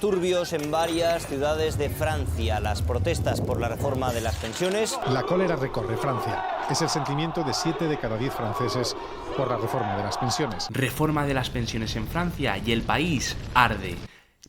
disturbios en varias ciudades de Francia. Las protestas por la reforma de las pensiones. La cólera recorre Francia. Es el sentimiento de 7 de cada 10 franceses por la reforma de las pensiones. Reforma de las pensiones en Francia y el país arde.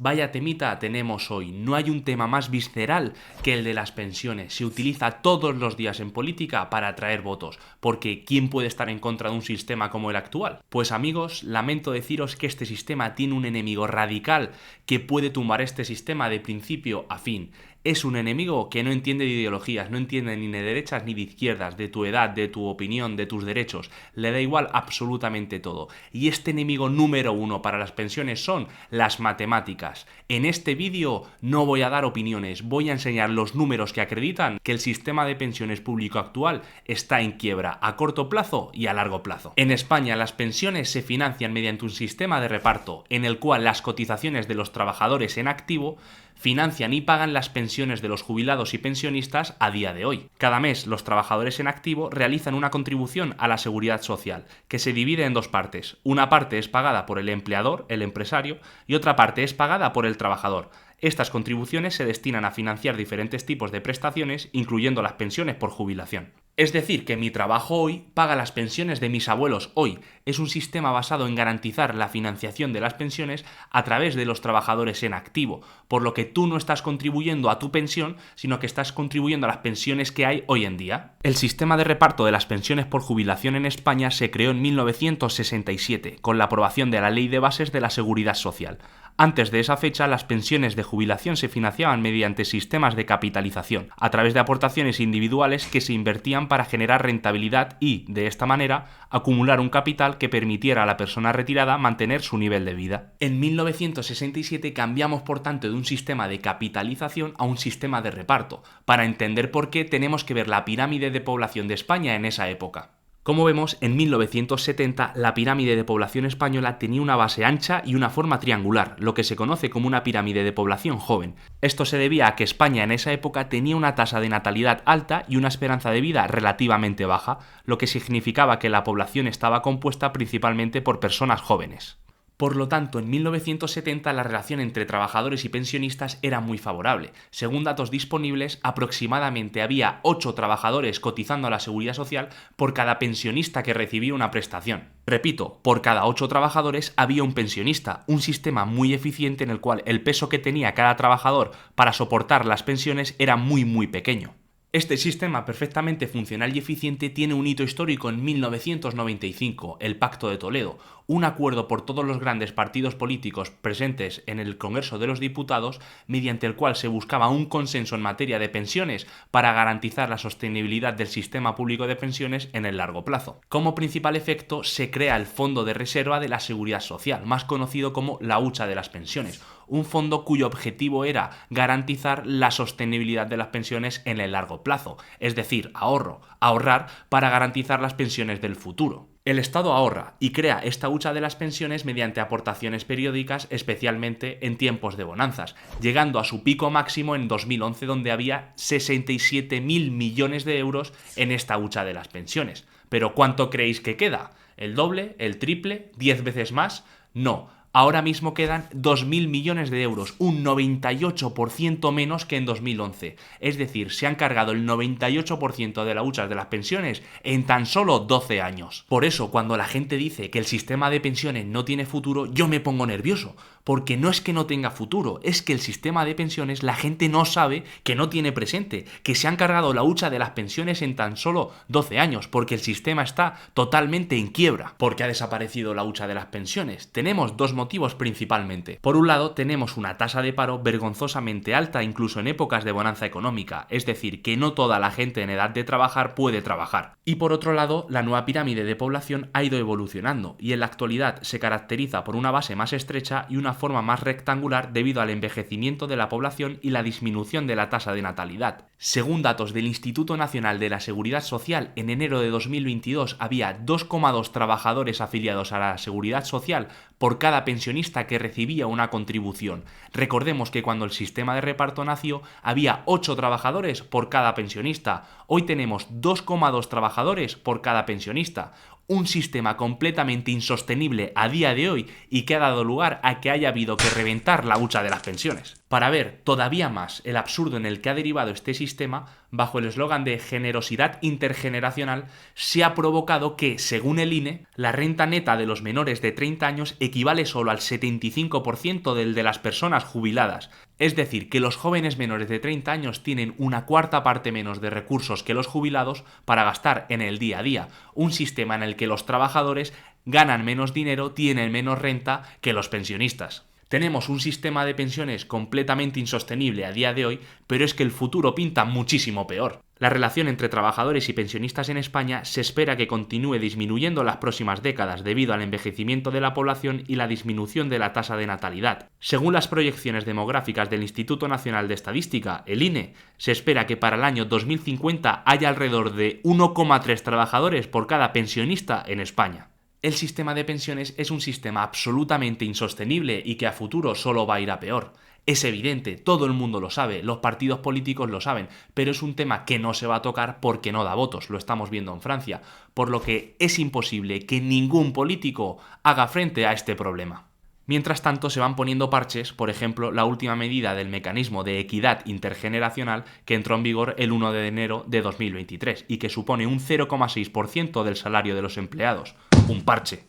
Vaya temita tenemos hoy. No hay un tema más visceral que el de las pensiones. Se utiliza todos los días en política para atraer votos, porque ¿quién puede estar en contra de un sistema como el actual? Pues amigos, lamento deciros que este sistema tiene un enemigo radical que puede tumbar este sistema de principio a fin. Es un enemigo que no entiende de ideologías, no entiende ni de derechas ni de izquierdas, de tu edad, de tu opinión, de tus derechos. Le da igual absolutamente todo. Y este enemigo número uno para las pensiones son las matemáticas. En este vídeo no voy a dar opiniones, voy a enseñar los números que acreditan que el sistema de pensiones público actual está en quiebra a corto plazo y a largo plazo. En España las pensiones se financian mediante un sistema de reparto en el cual las cotizaciones de los trabajadores en activo financian y pagan las pensiones de los jubilados y pensionistas a día de hoy. Cada mes los trabajadores en activo realizan una contribución a la seguridad social, que se divide en dos partes. Una parte es pagada por el empleador, el empresario, y otra parte es pagada por el trabajador. Estas contribuciones se destinan a financiar diferentes tipos de prestaciones, incluyendo las pensiones por jubilación. Es decir, que mi trabajo hoy paga las pensiones de mis abuelos hoy. Es un sistema basado en garantizar la financiación de las pensiones a través de los trabajadores en activo, por lo que tú no estás contribuyendo a tu pensión, sino que estás contribuyendo a las pensiones que hay hoy en día. El sistema de reparto de las pensiones por jubilación en España se creó en 1967, con la aprobación de la Ley de Bases de la Seguridad Social. Antes de esa fecha, las pensiones de jubilación se financiaban mediante sistemas de capitalización, a través de aportaciones individuales que se invertían para generar rentabilidad y, de esta manera, acumular un capital que permitiera a la persona retirada mantener su nivel de vida. En 1967 cambiamos, por tanto, de un sistema de capitalización a un sistema de reparto. Para entender por qué, tenemos que ver la pirámide de población de España en esa época. Como vemos, en 1970 la pirámide de población española tenía una base ancha y una forma triangular, lo que se conoce como una pirámide de población joven. Esto se debía a que España en esa época tenía una tasa de natalidad alta y una esperanza de vida relativamente baja, lo que significaba que la población estaba compuesta principalmente por personas jóvenes. Por lo tanto, en 1970 la relación entre trabajadores y pensionistas era muy favorable. Según datos disponibles, aproximadamente había 8 trabajadores cotizando a la Seguridad Social por cada pensionista que recibía una prestación. Repito, por cada 8 trabajadores había un pensionista, un sistema muy eficiente en el cual el peso que tenía cada trabajador para soportar las pensiones era muy pequeño. Este sistema perfectamente funcional y eficiente tiene un hito histórico en 1995, el Pacto de Toledo, un acuerdo por todos los grandes partidos políticos presentes en el Congreso de los Diputados, mediante el cual se buscaba un consenso en materia de pensiones para garantizar la sostenibilidad del sistema público de pensiones en el largo plazo. Como principal efecto, se crea el Fondo de Reserva de la Seguridad Social, más conocido como la hucha de las pensiones, un fondo cuyo objetivo era garantizar la sostenibilidad de las pensiones en el largo plazo, es decir, ahorrar para garantizar las pensiones del futuro. El Estado ahorra y crea esta hucha de las pensiones mediante aportaciones periódicas, especialmente en tiempos de bonanzas, llegando a su pico máximo en 2011, donde había 67.000 millones de euros en esta hucha de las pensiones. ¿Pero cuánto creéis que queda? ¿El doble? ¿El triple? ¿10 veces más? No. Ahora mismo quedan 2.000 millones de euros, un 98% menos que en 2011. Es decir, se han cargado el 98% de la hucha de las pensiones en tan solo 12 años. Por eso, cuando la gente dice que el sistema de pensiones no tiene futuro, yo me pongo nervioso. Porque no es que no tenga futuro, es que el sistema de pensiones la gente no sabe que no tiene presente, que se han cargado la hucha de las pensiones en tan solo 12 años, porque el sistema está totalmente en quiebra. ¿Por qué ha desaparecido la hucha de las pensiones? Tenemos dos motivos principalmente. Por un lado, tenemos una tasa de paro vergonzosamente alta incluso en épocas de bonanza económica, es decir, que no toda la gente en edad de trabajar puede trabajar. Y por otro lado, la nueva pirámide de población ha ido evolucionando y en la actualidad se caracteriza por una base más estrecha y una forma más rectangular debido al envejecimiento de la población y la disminución de la tasa de natalidad. Según datos del Instituto Nacional de la Seguridad Social, en enero de 2022 había 2,2 trabajadores afiliados a la Seguridad Social por cada pensionista que recibía una contribución. Recordemos que cuando el sistema de reparto nació había 8 trabajadores por cada pensionista. Hoy tenemos 2,2 trabajadores por cada pensionista. Un sistema completamente insostenible a día de hoy y que ha dado lugar a que haya habido que reventar la hucha de las pensiones. Para ver todavía más el absurdo en el que ha derivado este sistema, bajo el eslogan de generosidad intergeneracional, se ha provocado que, según el INE, la renta neta de los menores de 30 años equivale solo al 75% del de las personas jubiladas. Es decir, que los jóvenes menores de 30 años tienen una cuarta parte menos de recursos que los jubilados para gastar en el día a día, un sistema en el que los trabajadores ganan menos dinero, tienen menos renta que los pensionistas. Tenemos un sistema de pensiones completamente insostenible a día de hoy, pero es que el futuro pinta muchísimo peor. La relación entre trabajadores y pensionistas en España se espera que continúe disminuyendo en las próximas décadas debido al envejecimiento de la población y la disminución de la tasa de natalidad. Según las proyecciones demográficas del Instituto Nacional de Estadística, el INE, se espera que para el año 2050 haya alrededor de 1,3 trabajadores por cada pensionista en España. El sistema de pensiones es un sistema absolutamente insostenible y que a futuro solo va a ir a peor. Es evidente, todo el mundo lo sabe, los partidos políticos lo saben, pero es un tema que no se va a tocar porque no da votos, lo estamos viendo en Francia, por lo que es imposible que ningún político haga frente a este problema. Mientras tanto, se van poniendo parches, por ejemplo, la última medida del mecanismo de equidad intergeneracional que entró en vigor el 1 de enero de 2023 y que supone un 0,6% del salario de los empleados. Un parche.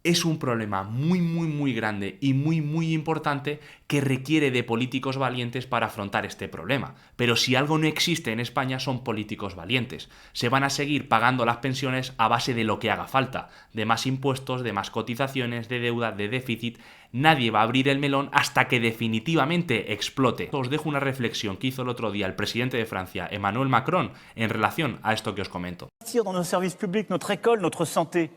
Es un problema muy grande y muy importante que requiere de políticos valientes para afrontar este problema. Pero si algo no existe en España son políticos valientes. Se van a seguir pagando las pensiones a base de lo que haga falta, de más impuestos, de más cotizaciones, de deuda, de déficit. Nadie va a abrir el melón hasta que definitivamente explote. Os dejo una reflexión que hizo el otro día el presidente de Francia, Emmanuel Macron, en relación a esto que os comento. Dans nos services publics, notre école, notre santé.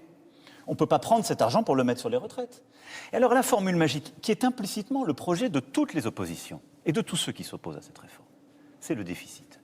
On ne peut pas prendre cet argent pour le mettre sur les retraites. Et alors la formule magique, qui est implicitement le projet de toutes les oppositions et de tous ceux qui s'opposent à cette réforme, c'est le déficit.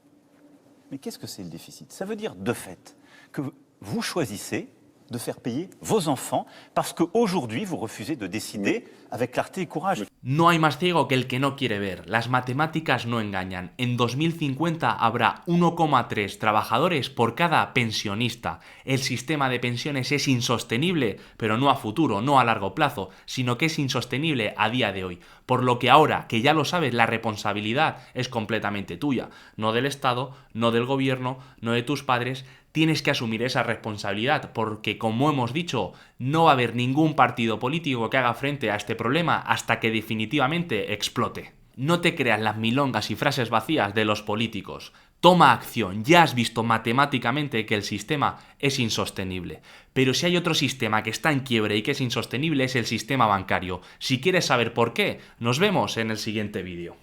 Mais qu'est-ce que c'est le déficit? Ça veut dire, de fait, que vous choisissez de faire payer vos enfants parce qu'aujourd'hui, vous refusez de décider avec clarté y courage. No hay más ciego que el que no quiere ver. Las matemáticas no engañan. En 2050 habrá 1,3 trabajadores por cada pensionista. El sistema de pensiones es insostenible, pero no a futuro, no a largo plazo, sino que es insostenible a día de hoy. Por lo que ahora, que ya lo sabes, la responsabilidad es completamente tuya. No del Estado, no del gobierno, no de tus padres. Tienes que asumir esa responsabilidad porque, como hemos dicho, no va a haber ningún partido político que haga frente a este problema hasta que definitivamente explote. No te creas las milongas y frases vacías de los políticos. Toma acción, ya has visto matemáticamente que el sistema es insostenible. Pero si hay otro sistema que está en quiebre y que es insostenible es el sistema bancario. Si quieres saber por qué, nos vemos en el siguiente vídeo.